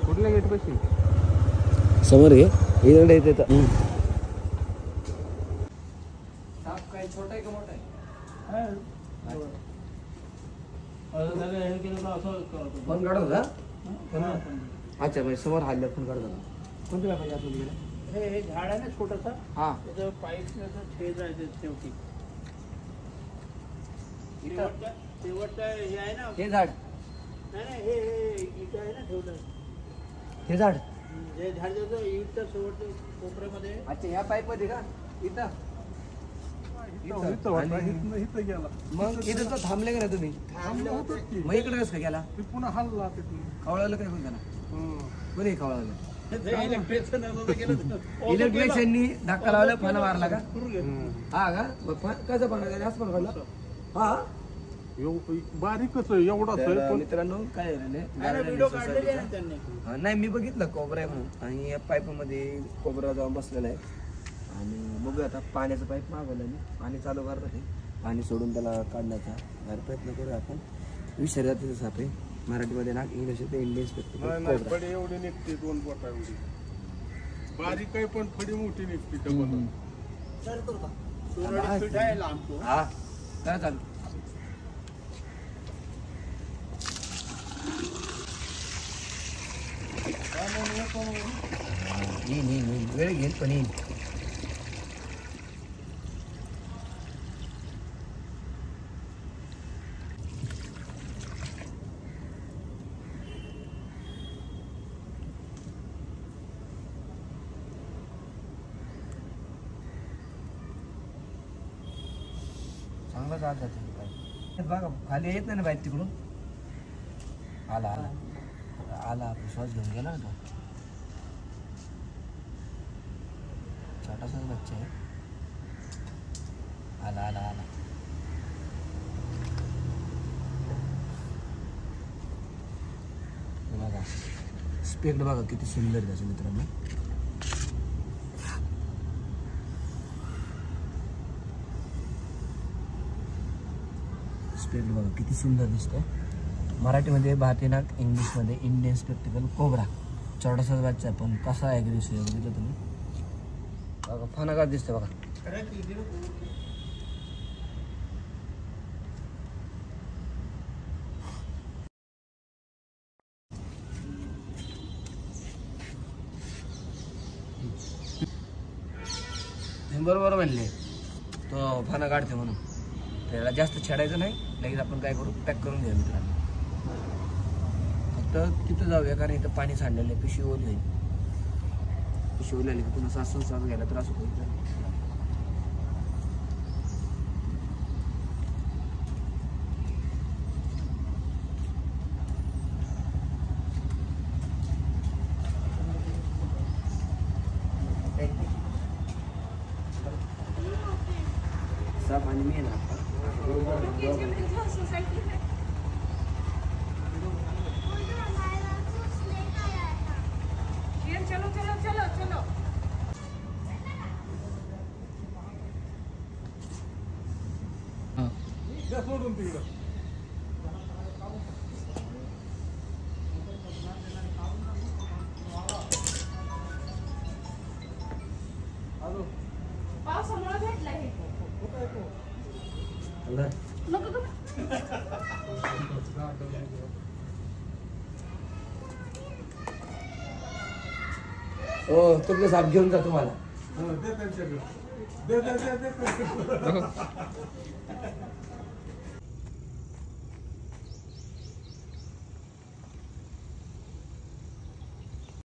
कुठल्या गेट पाशी समोर आहे इकडे येते तर साप काय छोटा आहे का मोठा आहे? फोन काढत होता अच्छा भाई समोर हल्ल्या फोन काढत होता कोणत्या पाहिजे आपण हे झाड आहे ना छोटंसं हा त्याचं पाईप छेद आहे शेवटी शेवटचं हे आहे ना हे झाड नाही नाही हे इथं आहे ना ठेवलं हे झाड हे झाड जवळ इथं शेवटच्या कोपऱ्यामध्ये अच्छा ह्या पाईप मध्ये का इथं मग इथं तर थांबले का ना तुम्ही मग इकडे कसं काय गेला पुन्हा हल्ला तिथून खवळायला काय होईल त्याला कोणी खवळायला इलेक्ट्रिक इलेक्ट्रिशियननी धक्का लावला फणा मारला का हा का कसं फणा असं पण काढला हा बारीकच एवढा मित्रांनो काय नाही मी बघितलं कोबरा आहे म्हणून आणि या पाईप मध्ये कोबरा जाऊन बसलेला आहे आणि बघूया आता पाण्याचं पाईप मागवलं मी पाणी चालू करतात ते पाणी सोडून त्याला काढण्याचा प्रयत्न करूया आपण विषारी जातीचं साप आहे मराठीमध्ये ना इंग्लिश ते इंडियन फडी एवढी निघते 2 बोटा एवढी बारीक आहे पण फडी मोठी निघते हा काय चालू वेळ घेईल पण येईल चांगला जात जाते बघा खाली येत नाही ना बाईक तिकडून आला आला आला श्वास घेऊन गेला ना तो छोटासाच बच्चा आहे आला आला आला बघा स्पेक्ट बघा किती सुंदर त्याचे मित्रांनो स्पेक्ट बघा किती सुंदर दिसतोय मराठीमध्ये भातीनाक इंग्लिशमध्ये इंडियन स्पेक्टिकल कोबरा छोटासाच बच्चा पण कसा ॲग्रेसिव्ह आहे बघितलं तुम्ही बघा फणा का दिसतंय बघा बरोबर म्हणले तो फणा काढते म्हणून त्याला जास्त छेडायचं नाही लगेच आपण काय करू पॅक करून घेऊ मित्रांनो फक्त तिथं जाऊया कारण इथं पाणी सांडलेलं आहे पिशवी ओली होईल पिशवी ओली आली की पुन्हा सास घ्यायला त्रास होतो साफ आणि मी ना चलो चलो चलो चलो सोडून तिकडं पावसामुळे भेटला हे नको नको हो तुमचं साप घेऊन जा तुम्हाला दे त्यांच्याकडे दे